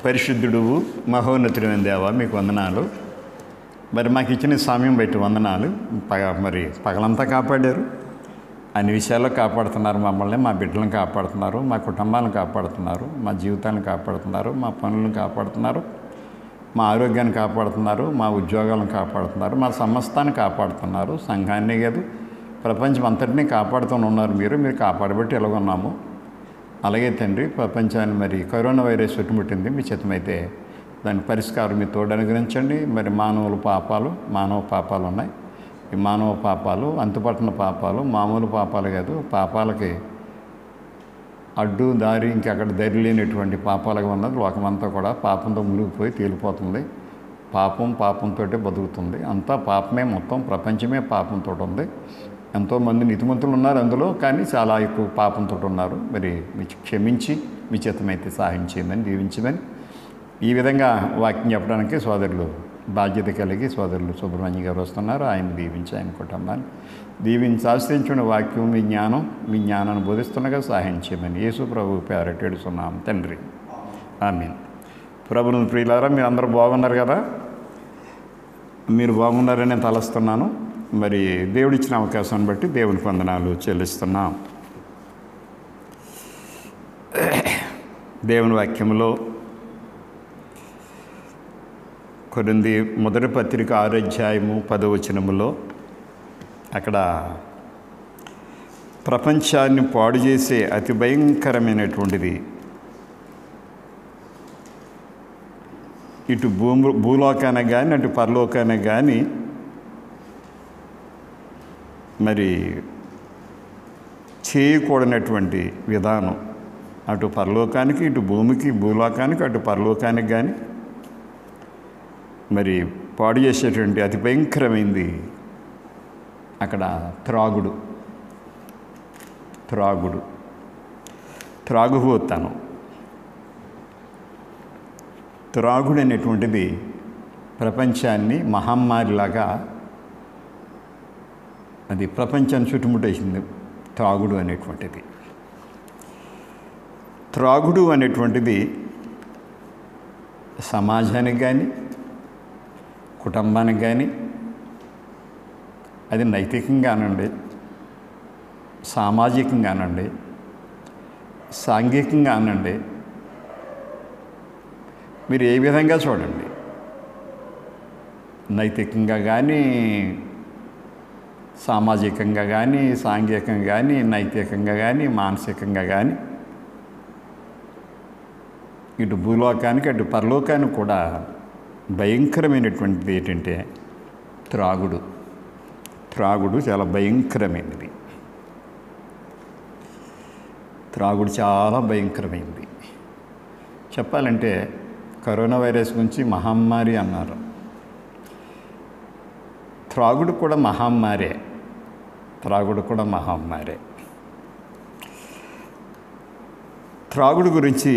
పరిశుద్ధుడు మహోన్నతుడైన దేవా మీకు వందనాలు. మరి మాకు ఇచ్చిన సమయం బయట వందనాలు. మరి పగలంతా కాపాడారు, అన్ని విషయాల్లో కాపాడుతున్నారు. మమ్మల్ని, మా బిడ్డలను కాపాడుతున్నారు, మా కుటుంబాలను కాపాడుతున్నారు, మా జీవితాలను కాపాడుతున్నారు, మా పనులను కాపాడుతున్నారు, మా ఆరోగ్యాన్ని కాపాడుతున్నారు, మా ఉద్యోగాలను కాపాడుతున్నారు, మా సమస్తాన్ని కాపాడుతున్నారు. సంఘాన్ని కాదు, ప్రపంచం అంతటినీ కాపాడుతూ ఉన్నారు. మీరు కాపాడబట్టి ఎలాగొన్నాము. అలాగే తండ్రి, ప్రపంచాన్ని మరి కరోనా వైరస్ చుట్టుముట్టింది. మీ చిత్తమైతే దాని పరిష్కారం మీ తోడు అనుగ్రహించండి. మరి మానవ పాపాలు ఉన్నాయి. ఈ మానవ పాపాలు అంతుపట్టిన పాపాలు మామూలు పాపాలు కాదు. పాపాలకి అడ్డు దారి ఇంకెక్కడ దరి లేనటువంటి పాపాలుగా ఉన్నది. లోకమంతా కూడా పాపంతో మునిగిపోయి తేలిపోతుంది. పాపంతో బతుకుతుంది. అంతా పాపమే, మొత్తం ప్రపంచమే పాపంతో ఉంది. ఎంతోమంది నీతిమంతులు ఉన్నారు అందులో, కానీ చాలా ఎక్కువ పాపంతో ఉన్నారు. మరి మీకు క్షమించి మీ చిత్తమైతే సహాయం చేయమని, దీవించమని ఈ విధంగా వాక్యం చెప్పడానికి సోదరులు బాధ్యత కలిగి సోదరులు సుబ్రహ్మణ్య గారు వస్తున్నారు. ఆయన దీవించి, ఆయన కుటుంబాన్ని దీవించి ఆశ్రయించిన వాక్యం మీ జ్ఞానాన్ని బోధిస్తుండగా సహాయం చేయమని యేసు ప్రభు పేరట ఏడుస్తున్నాం తండ్రి, ఆమేన్. ప్రభువుని ప్రియులారా, మీరు అందరూ బాగున్నారు కదా? మీరు బాగున్నారని నేను తలస్తున్నాను. మరి దేవుడిచ్చిన అవకాశాన్ని బట్టి దేవునికి వందనాలు చెల్లిస్తున్నాం. దేవుని వాక్యంలో కొరింథీ మొదటి పత్రిక 6వ అధ్యాయము 10వ వచనములో అక్కడ ప్రపంచాన్ని పాడు చేసే అతి భయంకరమైనటువంటిది ఇటు భూలోకాన కానీ అటు పరలోకాన కానీ మరి చేయకూడనటువంటి విధానం. అటు పరలోకానికి, ఇటు భూమికి, భూలోకానికి, అటు పరలోకానికి కానీ మరి పాడు చేసేటువంటి అతి భయంకరమైంది అక్కడ త్రాగుబోతనం. త్రాగుడు అనేటువంటిది ప్రపంచాన్ని మహమ్మారిలాగా అది ప్రపంచాన్ని చుట్టుముట్టేసింది. త్రాగుడు అనేటువంటిది సమాజానికి కానీ కుటుంబానికి కానీ అది నైతికంగానండి, సామాజికంగానండి, సాంఘికంగానండి, మీరు ఏ విధంగా చూడండి, నైతికంగా కానీ సామాజికంగా కానీ సాంఘికంగా కానీ నైతికంగా కానీ మానసికంగా కానీ ఇటు భూలోకానికి అటు పరలోకానికి కూడా భయంకరమైనటువంటిది ఏంటంటే త్రాగుడు చాలా భయంకరమైనది. త్రాగుడు చాలా భయంకరమైనది. చెప్పాలంటే కరోనా వైరస్ గురించి మహమ్మారి అన్నారు. త్రాగుడు కూడా మహమ్మారే. త్రాగుడు గురించి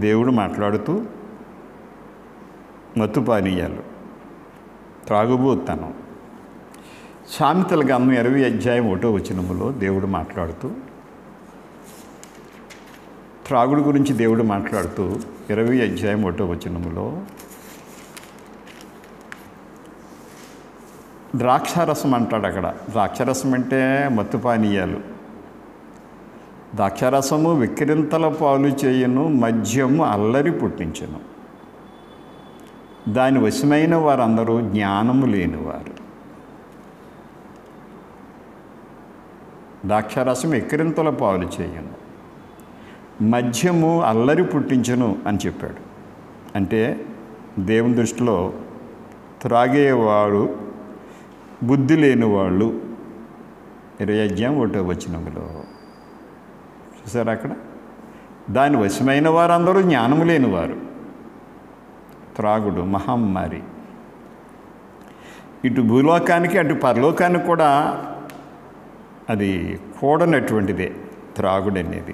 దేవుడు మాట్లాడుతూ మత్తు పానీయాలు, త్రాగుబోతనం, సామెతల గ్రంథం 20వ అధ్యాయం 1వ వచనములో దేవుడు మాట్లాడుతూ త్రాగుడు గురించి దేవుడు మాట్లాడుతూ 20వ అధ్యాయం 1వ వచనములో ద్రాక్షారసం అంటాడు. అక్కడ ద్రాక్షారసం అంటే మత్తు పానీయాలు. ద్రాక్షారసము విక్రింతల పాలు చేయను, మద్యము అల్లరి పుట్టించను, దాని వశమైన వారందరూ జ్ఞానము లేనివారు. ద్రాక్షారసం విక్రింతల పాలు చేయను, మద్యము అల్లరి పుట్టించను అని చెప్పాడు. అంటే దేవుని దృష్టిలో త్రాగేవాడు బుద్ధి లేని వాళ్ళు. 20వ అధ్యాయం 1వ వచనములో చూసారు. అక్కడ దాని వశమైన వారందరూ జ్ఞానము లేనివారు. త్రాగుడు మహమ్మారి. ఇటు భూలోకానికి అటు పరలోకానికి కూడా అది కూడనటువంటిదే త్రాగుడు అనేది.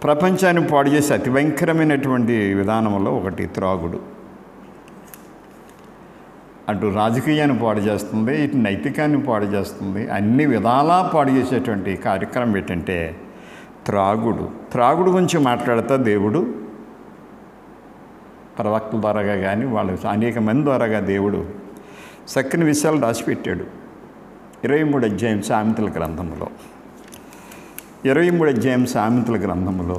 ప్రపంచాన్ని పాడు చేసే అతి భయంకరమైనటువంటి విధానంలో ఒకటి త్రాగుడు. అటు రాజకీయాన్ని పాడు చేస్తుంది, ఇటు నైతికాన్ని పాడు చేస్తుంది, అన్ని విధాలా పాడు చేసేటువంటి కార్యక్రమం ఏంటంటే త్రాగుడు గురించి మాట్లాడుతా దేవుడు ప్రవక్తల ద్వారాగా కానీ వాళ్ళు అనేక మంది ద్వారాగా దేవుడు చక్కని విషయాలు రాసిపెట్టాడు. 23 అధ్యాయం సామెతల గ్రంథంలో 23 అధ్యాయం సామెతల గ్రంథంలో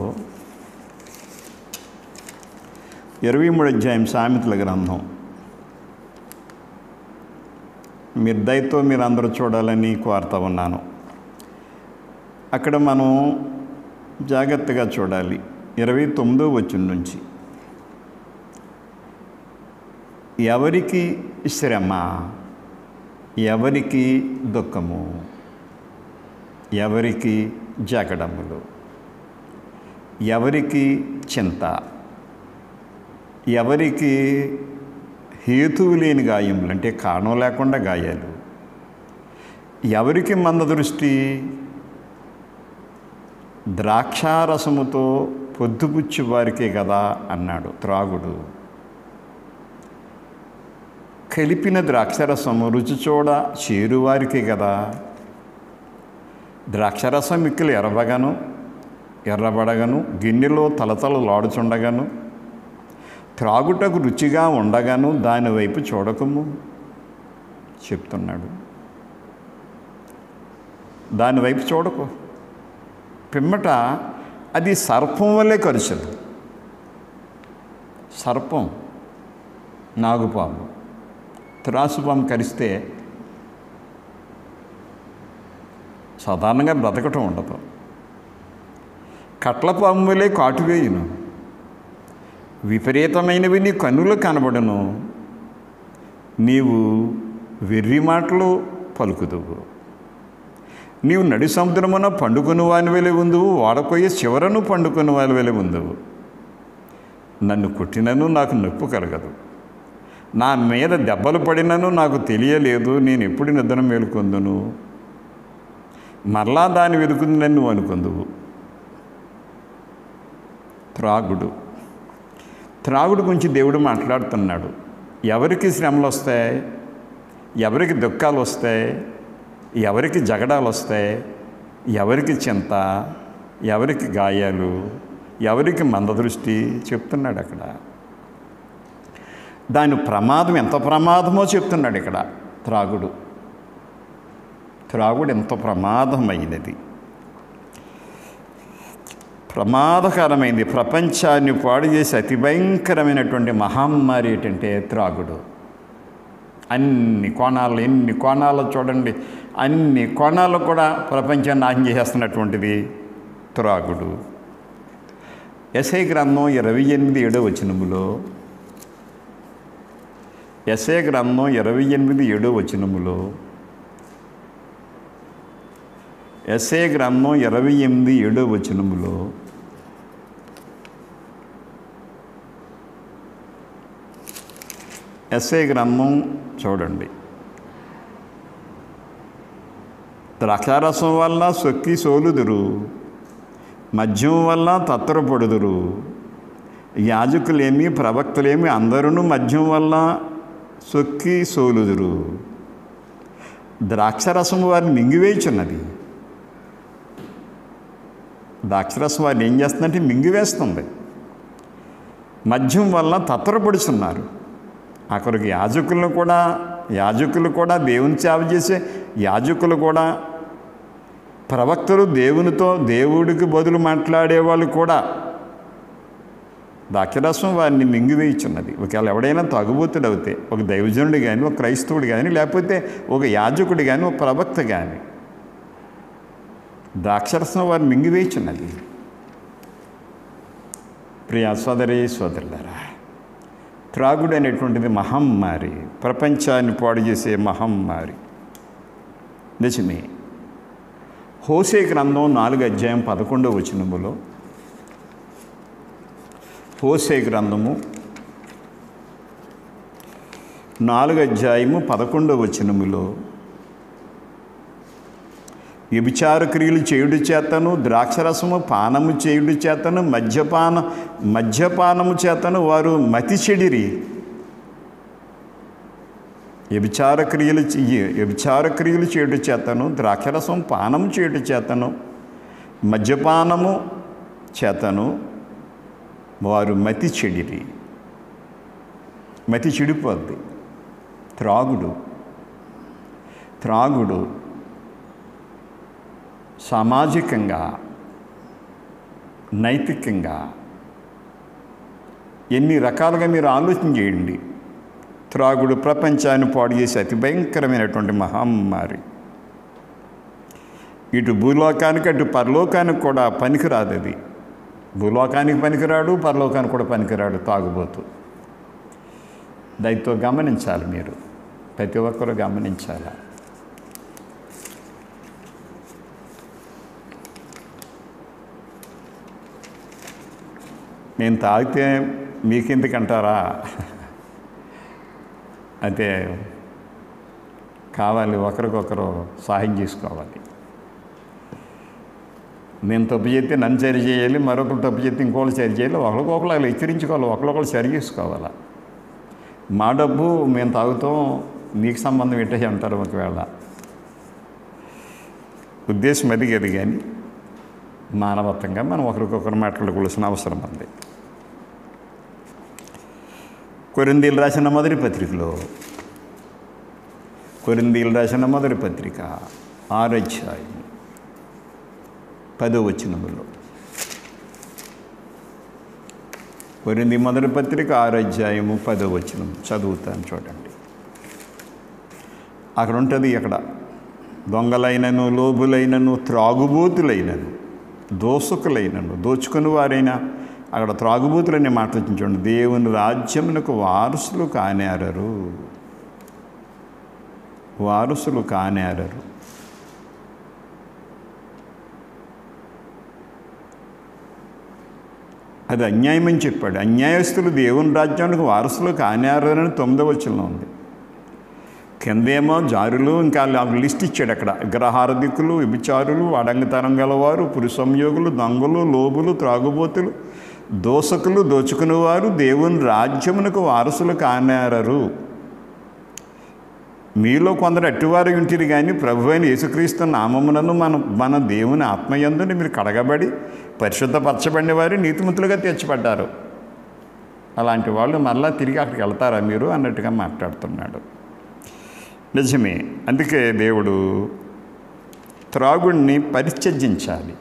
23 అధ్యాయం సామెతల గ్రంథం మీరు దయతో మీరు అందరూ చూడాలని కోరుతూ ఉన్నాను. అక్కడ మనం జాగ్రత్తగా చూడాలి. 29వ వచనం నుంచి, ఎవరికి శ్రమ, ఎవరికి దుఃఖము, ఎవరికి జగడములు, ఎవరికి చింత, ఎవరికి హేతువు లేని గాయములు అంటే కారణం లేకుండా గాయాలు, ఎవరికి మందదృష్టి, ద్రాక్షారసముతో పొద్దుపుచ్చి వారికే కదా అన్నాడు. త్రాగుడు, కలిపిన ద్రాక్షరసము రుచి చూడ చేరువారికే కదా. ద్రాక్షరసం మిక్కిలి ఎర్రబడగను గిన్నెలో తలతలలాడుచుండగను త్రాగుటకు రుచిగా ఉండగాను దానివైపు చూడకము చెప్తున్నాడు. దానివైపు చూడకు. పిమ్మట అది సర్పం వల్లే కరుచదు. సర్పం, నాగుపాము, త్రాసుపాము కరిస్తే సాధారణంగా బ్రతకటం ఉండదు. కట్లపాము వల్లే కాటువేయును. విపరీతమైనవి నీ కన్నులు కనబడను. నీవు వెర్రి మాటలు పలుకుదువు. నీవు నడి సముద్రమున పండుకొని వాని వెలే ఉందువు, వాడపోయే చివరను పండుకొని వాని వెలే ఉందువు. నన్ను కొట్టినను నాకు నొప్పి కలగదు, నా మీద దెబ్బలు పడినను నాకు తెలియలేదు. నేను ఎప్పుడు నిద్ర మేలుకొందును, మరలా దాని వెలుకుందని నువ్వు అనుకుందువు. త్రాగుడు గురించి దేవుడు మాట్లాడుతున్నాడు. ఎవరికి శ్రమలు వస్తాయి, ఎవరికి దుఃఖాలు వస్తాయి, ఎవరికి జగడాలు వస్తాయి, ఎవరికి చింత, ఎవరికి గాయాలు, ఎవరికి మందదృష్టి చెప్తున్నాడు అక్కడ. దాని ప్రమాదం ఎంత ప్రమాదమో చెప్తున్నాడు ఇక్కడ. త్రాగుడు ఎంత ప్రమాదమైనది, ప్రమాదకరమైంది. ప్రపంచాన్ని పాడు చేసి అతి భయంకరమైనటువంటి మహమ్మారి ఏంటంటే త్రాగుడు. అన్ని కోణాలు, ఎన్ని కోణాలు చూడండి, అన్ని కోణాలు కూడా ప్రపంచాన్ని నాశనం చేసేస్తున్నటువంటిది త్రాగుడు. యెషయా గ్రంథం 28:7 వచనములో, యెషయా గ్రంథం 28:7 వచనములో, యెషయా గ్రంథం 28:7 వచనములో యెషయా గ్రంథం చూడండి. ద్రాక్షారసం వల్ల సొక్కి సోలుదురు, మద్యం వల్ల తత్తరపడుదురు. యాజకులేమి ప్రవక్తలేమి అందరూ మద్యం వల్ల సొక్కి సోలుదురు. ద్రాక్షరసం వారిని మింగివేయుచున్నది. ద్రాక్షరసం వారిని ఏం చేస్తుందంటే మింగివేస్తుంది. మద్యం వల్ల తత్తరపడుచున్నారు. అక్కడికి యాజకులు కూడా దేవుని సేవ చేసే యాజకులు కూడా, ప్రవక్తలు దేవునితో దేవుడికి బదులు మాట్లాడేవాళ్ళు కూడా ద్రాక్షరసం వారిని మింగివేయుచున్నది. ఒకవేళ ఎవడైనా తాగుబోతుడు అవుతే, ఒక దైవజనుడు కానీ, ఒక క్రైస్తవుడు కానీ, లేకపోతే ఒక యాజకుడు కానీ, ఒక ప్రవక్త కానీ, ద్రాక్షరసం వారిని మింగివేయుచున్నది. ప్రియ సోదరి సోదరులారా, త్రాగుడు అనేటువంటిది మహమ్మారి, ప్రపంచాన్ని పాడు చేసే మహమ్మారి. నిజమే. హోసే గ్రంథం 4:11 వచనములో, హోసే గ్రంథము 4:11 వచనములో, వ్యభిచార క్రియలు చేయుడు చేతను, ద్రాక్షరసము పానము చేయుడు చేతను, మద్యపానము చేతను వారు మతి చెడిరి. వ్యభిచార క్రియలు చేయుడు చేతను, ద్రాక్షరసం పానము చేయుడు చేతను, మద్యపానము చేతను వారు మతి చెడిరి. మతి చెడిపోద్ది. త్రాగుడు సామాజికంగా, నైతికంగా ఎన్ని రకాలుగా మీరు ఆలోచన చేయండి. త్రాగుడు ప్రపంచాన్ని పాడు చేసే అతి భయంకరమైనటువంటి మహమ్మారి. ఇటు భూలోకానికి అటు పరలోకానికి కూడా పనికిరాదు. అది భూలోకానికి పనికిరాడు, పరలోకానికి కూడా పనికిరాడు తాగుబోతు. దాంతో గమనించాలి, మీరు ప్రతి ఒక్కరూ గమనించాలి. నేను తాగితే మీకెందుకంటారా? అయితే కావాలి, ఒకరికొకరు సహాయం చేసుకోవాలి. నేను తప్పు చేస్తే నన్ను సరి చేయాలి, మరొకరు తప్పు చేస్తే ఇంకోళ్ళు సరి చేయాలి. ఒకరికొకరు అలా హెచ్చరించుకోవాలి, ఒకరికొకరు సరి చేసుకోవాలి. మా డబ్బు మేము తాగుతాం, నీకు సంబంధం ఏంటో అంటారు ఒకవేళ. ఉద్దేశం అది కదా, కానీ మానవత్వంగా మనం ఒకరికొకరు మాట్లాడుకోవాల్సిన అవసరం ఉంది. కొరింథీయులు రాసిన మొదటి పత్రికలో, కొరింథీయులు రాసిన మొదటి పత్రిక 6వ అధ్యాయం 10వ వచనములో, కొరింథీ మొదటి పత్రిక 6వ అధ్యాయము 10వ వచనం చదువుతాను చూడండి. అక్కడ ఉంటుంది, అక్కడ దొంగలైనను, లోబులైనను, త్రాగుబోతులైనను, దోసుకులైనను, దోచుకుని వారైనా, అక్కడ త్రాగుబోతులనే మాట చూడండి, దేవుని రాజ్యమునకు వారసులు కానేరరు. వారసులు కానేరరు. అది అన్యాయం అని చెప్పాడు. అన్యాయస్తులు దేవుని రాజ్యానికి వారసులు కానేరని 9వ వచనంలో ఉంది. కిందేమో జారులు, ఇంకా లిస్ట్ ఇచ్చాడు అక్కడ. విగ్రహారధికులు, వ్యభిచారులు, అడంగతనం గలవారు, పురుషంయోగులు, దొంగలు, లోబులు, త్రాగుబోతులు, దోసకులు, దోచుకునేవారు దేవుని రాజ్యమునకు వారసులు కానేరరు. మీలో కొందరు అట్టివారు ఉంటారు, కానీ ప్రభువైన యేసుక్రీస్తు నామమునను మన దేవుని ఆత్మయందుని మీరు కడగబడి పరిశుద్ధపరచబడిన వారు నీతిమంతులుగా తీర్చబడ్డారు. అలాంటి వాళ్ళు మళ్ళా తిరిగి అక్కడికి వెళ్తారా మీరు అన్నట్టుగా మాట్లాడుతున్నాడు. నిజమే. అందుకే దేవుడు త్రాగుడిని పరిత్యజించాలి.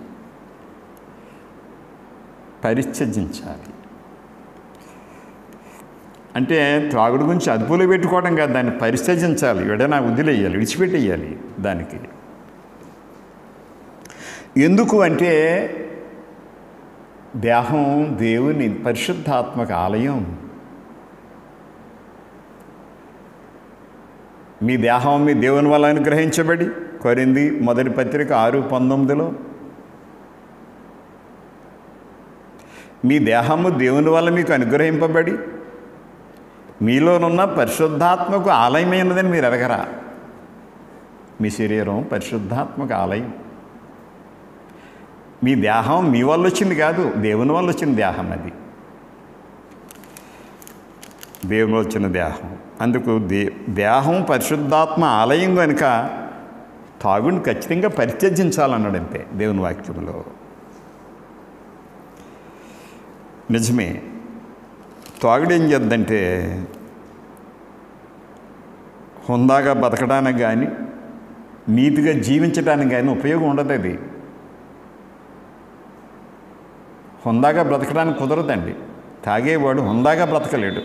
అంటే త్రాగుడు గురించి అదుపులో పెట్టుకోవడం కాదు, దాన్ని పరిత్యజించాలి. ఎడనా వదిలేయాలి, విడిచిపెట్టేయాలి దానికి. ఎందుకు అంటే దేహం దేవుని పరిశుద్ధాత్మక ఆలయం. మీ దేహం మీ దేవుని వల్ల అనుగ్రహించబడి, కొరింథీ మొదటి పత్రిక 6:19లో, మీ దేహము దేవుని వల్ల మీకు అనుగ్రహింపబడి మీలోనున్న పరిశుద్ధాత్మకు ఆలయమైనదని మీరు ఎరగరా? మీ శరీరం పరిశుద్ధాత్మక ఆలయం. మీ దేహం మీ వల్ల వచ్చింది కాదు, దేవుని వల్ల వచ్చిన దేహం. అది దేవుని వచ్చిన దేహం. అందుకు దేహం పరిశుద్ధాత్మ ఆలయం కనుక తాగుని ఖచ్చితంగా పరిత్యజించాలన్నాడు అంతే దేవుని వాక్యంలో. నిజమే. తాగుడు ఏం చేద్దంటే హుందాగా బతకడానికి కానీ నీతిగా జీవించడానికి కానీ ఉపయోగం ఉండదు. అది హుందాగా బ్రతకడానికి కుదరదండి. తాగేవాడు హుందాగా బ్రతకలేడు,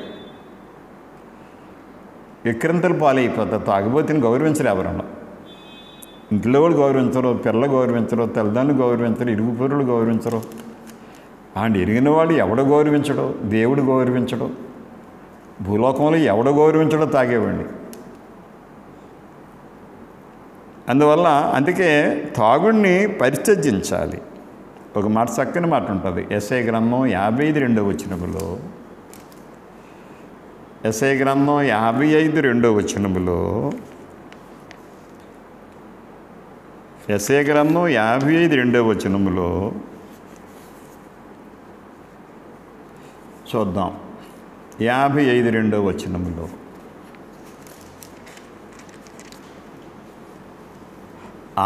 విక్రంతలు పాలైపోతారు. తాగిపోతేని గౌరవించరు ఎవరన్నా. ఇంట్లో వాళ్ళు గౌరవించరు, పిల్లలు గౌరవించరు, తల్లిదండ్రులు గౌరవించరు, ఇరుగు పొరులు గౌరవించరు. అండ్ ఎరిగిన వాడు ఎవడు గౌరవించడు, దేవుడు గౌరవించడు, భూలోకంలో ఎవడు గౌరవించడో తాగేవాడిని. అందువల్ల అందుకే తాగుడిని పరిత్యజించాలి. ఒక మాట, చక్కని మాట ఉంటుంది యెషయా గ్రంథం 55:2 వచనములో. యెషయా గ్రంథం 55:2 వచనములో, యెషయా గ్రంథం 55:2 వచనములో చూద్దాం. 55:2 వచనములో,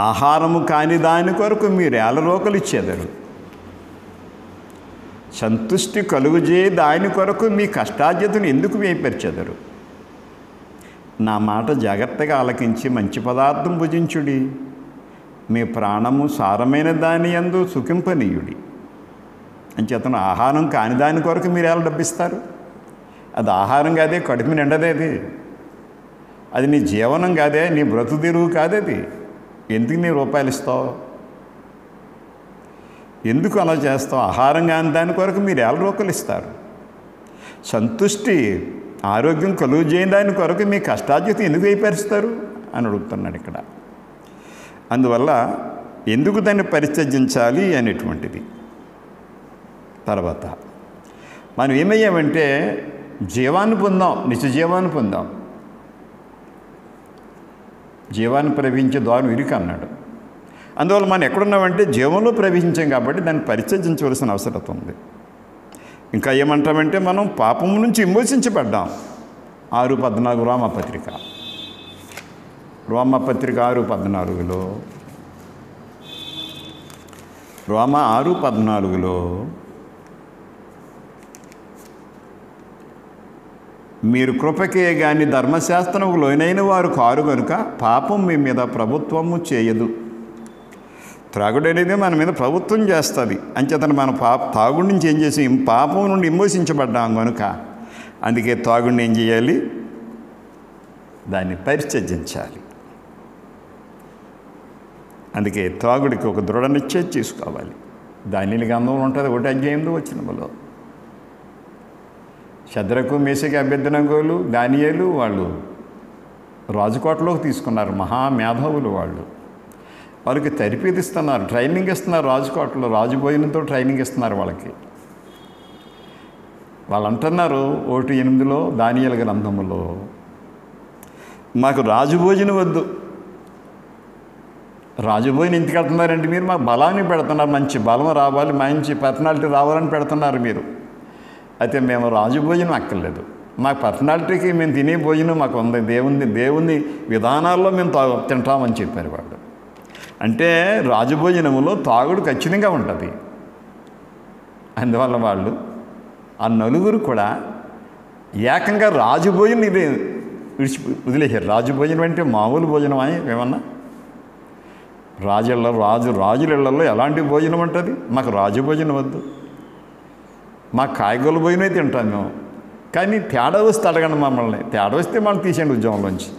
ఆహారము కాని దాని కొరకు మీరు ఏల రోకలు ఇచ్చేదరు, సంతుష్టి కలుగుజే దాని కొరకు మీ కష్టార్జితను ఎందుకు వేయపరిచెదరు? నా మాట జాగ్రత్తగా ఆలకించి మంచి పదార్థం భుజించుడి, మీ ప్రాణము సారమైన దాని యందు సుఖింపనీయుడి. అంచేతను ఆహారం కాని దాని కొరకు మీరు ఎలా డబ్బిస్తారు? అది ఆహారం కాదే, కడుపు నిండదేది. అది నీ జీవనం కాదే, నీ బ్రతుకుదెరువు కాదది. ఎందుకు నీ రూపాయలు ఇస్తావు? ఎందుకు అలా చేస్తావు? ఆహారం కాని దాని కొరకు మీరు ఎలా రూపాయలు ఇస్తారు? సంతుష్టి ఆరోగ్యం కలుగు చేయని దాని కొరకు మీ కష్టార్జిత ఎందుకు వేయపరుస్తారు అని అడుగుతున్నాడు ఇక్కడ. అందువల్ల ఎందుకు దాన్ని పరిత్యజించాలి అనేటువంటిది. తర్వాత మనం ఏమయ్యామంటే జీవాన్ని పొందాం, నిత్య జీవాన్ని పొందాం. జీవాన్ని ప్రవహించే ద్వారం ఇరుకు అన్నాడు. అందువల్ల మనం ఎక్కడున్నామంటే జీవంలో ప్రవేశించాం కాబట్టి దాన్ని పరిత్యజించవలసిన అవసరం ఉంది. ఇంకా ఏమంటామంటే మనం పాపము నుంచి విమోచించబడ్డాం. 6:14 రోమపత్రిక 6:14 రోమ 6:14 మీరు కృపకే గాని ధర్మశాస్త్రముకు లోనైన వారు కారు కనుక పాపం మీ మీద ప్రభుత్వము చేయదు. త్రాగుడు అనేది మన మీద ప్రభుత్వం చేస్తుంది. అంచేతను మన తాగుడు నుంచి ఏం చేసి పాపం నుండి విమోచించబడ్డాం కనుక అందుకే తాగుడిని ఏం చేయాలి? దాన్ని పరిత్యజించాలి. అందుకే తాగుడికి ఒక దృఢ నిశ్చయం చేసుకోవాలి. దానిని గంధంలో ఉంటుంది 1:8 శద్రకు మేషకి అభ్యర్థనగోలు దానియేలు వాళ్ళు రాజుకోటలోకి తీసుకున్నారు. మహామేధావులు వాళ్ళకి తరిపిదిస్తున్నారు, ట్రైనింగ్ ఇస్తున్నారు. రాజుకోటలో రాజుభోజనంతో ట్రైనింగ్ ఇస్తున్నారు వాళ్ళకి. వాళ్ళు అంటున్నారు 1:8 దానియేలు గ్రంథములో, మాకు రాజుభోజనం వద్దు. రాజుభోజనం ఎందుకు వెళ్తున్నారంటే మీరు మాకు బలాన్ని పెడుతున్నారు, మంచి బలం రావాలి, మంచి పర్సనాలిటీ రావాలని పెడుతున్నారు మీరు. అయితే మేము రాజుభోజనం అక్కర్లేదు, మాకు పర్సనాలిటీకి మేము తినే భోజనం మాకు ఉంది, దేవుని విధానాల్లో మేము తింటామని చెప్పారు వాళ్ళు. అంటే రాజుభోజనంలో తాగుడు ఖచ్చితంగా ఉంటుంది. అందువల్ల వాళ్ళు ఆ నలుగురు కూడా ఏకంగా రాజుభోజనం ఇది వదిలేశారు. రాజుభోజనం అంటే మామూలు భోజనం అని ఏమన్నా? రాజుల ఎలాంటి భోజనం ఉంటుంది? మాకు రాజుభోజనం వద్దు, మాకు కాయగూరల భోజనమే తింటాం మేము. కానీ తేడా వస్తే అడగండి మమ్మల్ని, తేడా వస్తే మనం తీసేయండి ఉద్యోగంలోంచి,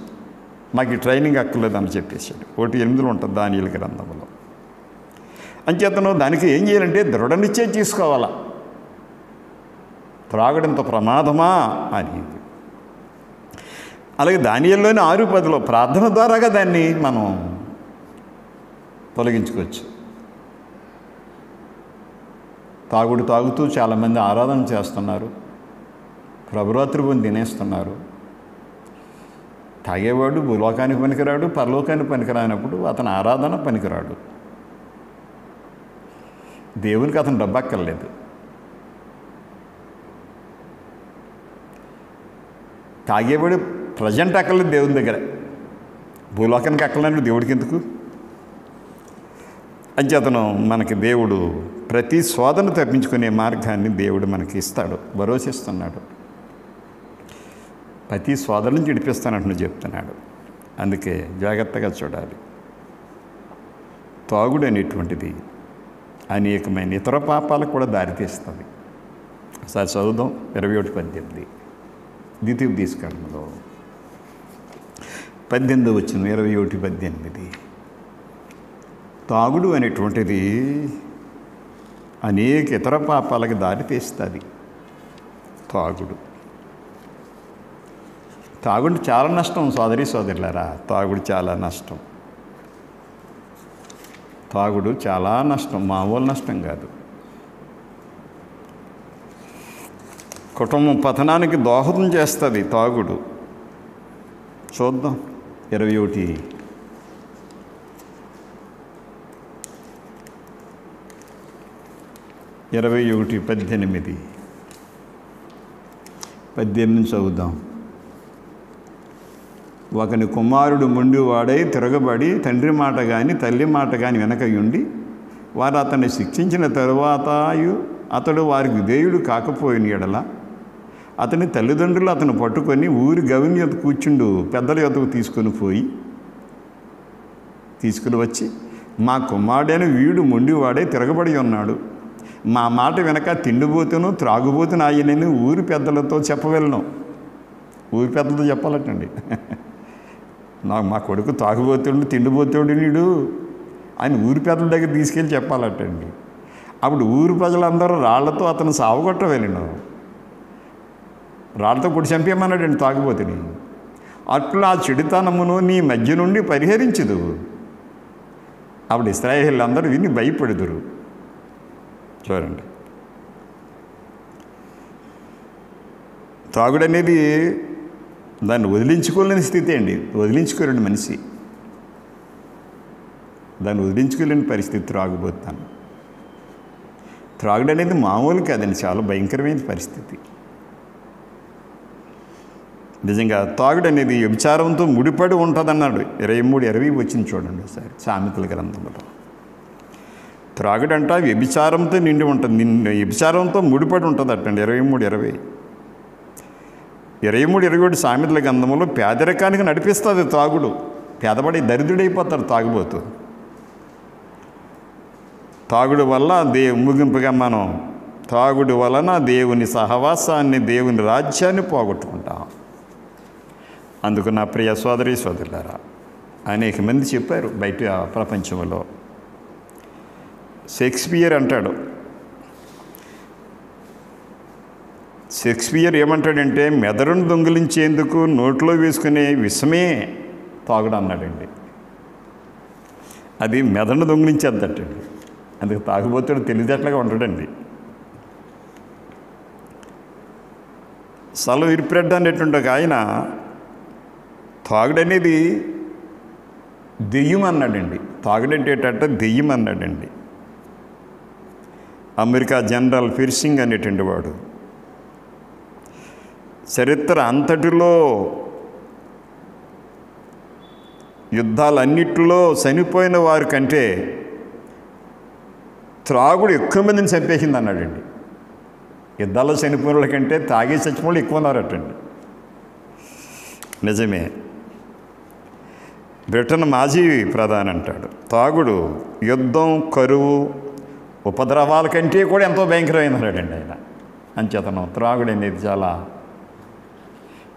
మాకు ఈ ట్రైనింగ్ అక్కర్లేదని చెప్పేసాడు. 1:8 ఉంటుంది దానియేలు గ్రంథంలో. అంచేతను దానికి ఏం చేయాలంటే దృఢ నిశ్చయం తీసుకోవాలా. త్రాగడంత ప్రమాదమా అని. అలాగే దానియేలులోని 6:10 ప్రార్థన ద్వారాగా దాన్ని మనం తొలగించుకోవచ్చు. తాగుతూ చాలామంది ఆరాధన చేస్తున్నారు, ప్రభురాత్రి పొంది తినేస్తున్నారు. తాగేవాడు భూలోకానికి పనికిరాడు, పరలోకానికి పనికిరానప్పుడు అతని ఆరాధన పనికిరాడు. దేవునికి అతను డబ్బు అక్కర్లేదు. తాగేవాడు ప్రజెంట్ అక్కర్లేదు దేవుని దగ్గర, భూలోకానికి అక్కర్లేదు దేవుడికి ఎందుకు? అంచేతను మనకి దేవుడు ప్రతి శోధన తప్పించుకునే మార్గాన్ని దేవుడు మనకి ఇస్తాడు, భరోసిస్తున్నాడు. ప్రతి శోధన నుంచి విడిపిస్తానంటూ చెప్తున్నాడు. అందుకే జాగ్రత్తగా చూడాలి. తాగుడు అనేటువంటిది అనేకమైన ఇతర పాపాలకు కూడా దారితీస్తుంది. ఒకసారి చదువుదాం 21:18 ద్వితీయోపదేశకాండంలో 21:18. తాగుడు అనేటువంటిది అనేక ఇతర పాపాలకు దారితీస్తుంది. తాగుడు చాలా నష్టం సోదరులారా. తాగుడు చాలా నష్టం. తాగుడు చాలా నష్టం, మామూలు నష్టం కాదు. కుటుంబం పతనానికి దోహదం చేస్తుంది తాగుడు. చూద్దాం 21:18 చదువుదాం. ఒకని కుమారుడు మొండివాడై తిరగబడి తండ్రి మాట కానీ తల్లి మాట కానీ వెనకయుండి వారు అతన్ని శిక్షించిన తరువాత అతడు వారికి విధేయుడు కాకపోయిన ఎడల అతని తల్లిదండ్రులు అతను పట్టుకొని ఊరి గవిని యొద్ద కూర్చుండు పెద్దల యొద్దకు తీసుకుని వచ్చి, మా కుమారుడైన వీడు మొండివాడే తిరగబడి ఉన్నాడు, మా మాట వెనక తిండిపోతును త్రాగుబోతును ఆయనని ఊరి పెద్దలతో చెప్పవెళ్ళను. ఊరి పెద్దలతో చెప్పాలటండి. మా కొడుకు తాగుబోతుడు తిండిపోతుడు నీడు ఆయన ఊరి పెద్దల దగ్గర తీసుకెళ్ళి చెప్పాలటండి. అప్పుడు ఊరి ప్రజలందరూ రాళ్లతో అతను సావగొట్ట వెళ్ళిన, రాళ్లతో కొట్టి చంపేయమన్నాడండి తాగుబోతుని. అట్లా ఆ చెడుతనమును నీ మధ్య నుండి పరిహరించదు. అప్పుడు ఇశ్రాయేలీయులందరూ విని భయపడుదురు. చూడండి, తాగుడు అనేది దాన్ని వదిలించుకోలేని స్థితి అండి. వదిలించుకోలేని మనిషి, దాన్ని వదిలించుకోలేని పరిస్థితి త్రాగుబోతాను. త్రాగుడు అనేది మామూలు కాదండి, చాలా భయంకరమైన పరిస్థితి. నిజంగా తాగుడు అనేది వ్యభిచారంతో ముడిపడి ఉంటుందన్నాడు. 23:20 వచ్చింది చూడండి ఒకసారి సామెతల గ్రంథంలో. త్రాగుడంట వ్యభిచారంతో నిండి ఉంటుంది, వ్యభిచారంతో ముడిపడి ఉంటుంది అట్టండి. 23:20 23:21 సామెతల గ్రంథంలో పేదరికానికి నడిపిస్తుంది తాగుడు. పేదపడి దరిద్రుడైపోతాడు తాగుబోతూ. తాగుడు వల్ల ముగింపుగా మనం తాగుడు వలన దేవుని సహవాసాన్ని, దేవుని రాజ్యాన్ని పోగొట్టుకుంటాం. అందుకు నా ప్రియ సోదరి సోదరులారా, అనేక మంది చెప్పారు బయట ప్రపంచంలో. షేక్స్పియర్ అంటాడు, షేక్స్పియర్ ఏమంటాడంటే, మెదడును దొంగిలించేందుకు నోట్లో వేసుకునే విషమే తాగుడు అన్నాడండి. అది మెదడును దొంగిలించేద్దటండి. అందుకు తాగుబోతాడు తెలివితేటలుగా ఉంటాడండి. సల విరిపిరెడ్డ అనేటువంటి ఒక ఆయన తాగుడనేది దెయ్యం అన్నాడండి. తాగుడంటేటట్ట దెయ్యం అన్నాడండి. అమెరికా జనరల్ ఫిర్సింగ్ అనేటువంటి వాడు చరిత్ర అంతటిలో యుద్ధాలన్నిటిలో చనిపోయిన వారి కంటే త్రాగుడు ఎక్కువ మందిని చంపేసింది అన్నాడండి. యుద్ధాల్లో చనిపోయిన వాళ్ళ కంటే తాగే చచ్చిన వాళ్ళు ఎక్కువ ఉన్నారటండి. నిజమే. బ్రిటన్ మాజీ ప్రధాని అంటాడు, తాగుడు యుద్ధం, కరువు, ఉపద్రవాల కంటే కూడా ఎంతో భయంకరమైనదండి ఆయన. అంచేతనం త్రాగుడు అనేది చాలా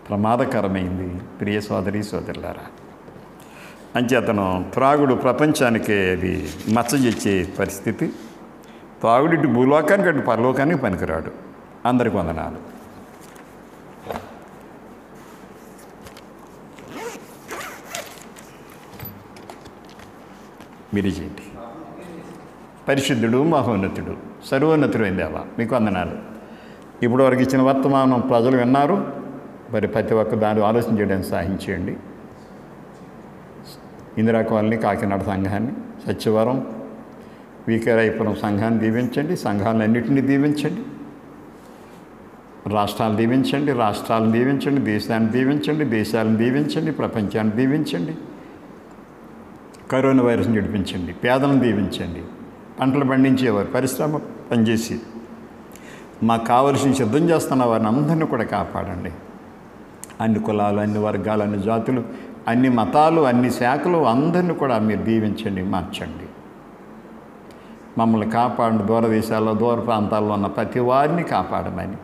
ప్రమాదకరమైంది ప్రియ సోదరి సోదరులారా. అంచేతనం త్రాగుడు ప్రపంచానికి అది మచ్చజెచ్చే పరిస్థితి. తాగుడు ఇటు భూలోకానికి అటు పరలోకానికి పనికిరాడు. అందరికి వందనాలు. మీరు చేయండి. పరిశుద్ధుడు, మహోన్నతుడు, సర్వోన్నతుడైన దేవా మీకు వందనాలు. ఇప్పుడు వరకు ఇచ్చిన వర్తమానం ప్రజలు విన్నారు. మరి ప్రతి ఒక్క దాన్ని ఆలోచన చేయడానికి సహాయం చేయండి. ఇందిరా కాలనీ, కాకినాడ సంఘాన్ని, సత్యవరం, వీకేరాయపురం సంఘాన్ని దీవించండి. సంఘాలన్నింటినీ దీవించండి. రాష్ట్రాలను దీవించండి, దేశాన్ని దీవించండి, దేశాలను దీవించండి, ప్రపంచాన్ని దీవించండి. కరోనా వైరస్ని నడిపించండి. పేదలను దీవించండి. పంటలు పండించేవారు, పరిశ్రమ పనిచేసి మాకు కావలసిన సిద్ధం చేస్తున్న వారిని అందరినీ కూడా కాపాడండి. అన్ని కులాలు, అన్ని వర్గాలు, అన్ని జాతులు, అన్ని మతాలు, అన్ని శాఖలు అందరినీ కూడా మీరు దీవించండి, మార్చండి. మమ్మల్ని కాపాడండి. దూరదేశాల్లో, దూర ప్రాంతాల్లో ఉన్న ప్రతి వారిని కాపాడమని,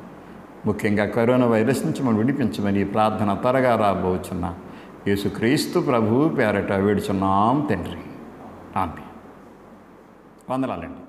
ముఖ్యంగా కరోనా వైరస్ నుంచి మనం విడిపించమని ఈ ప్రార్థన త్వరగా రాబోచున్న యేసుక్రీస్తు ప్రభువు పేరట వేడుచున్నాం తండ్రి. ఆమేన్. వందనాలండి.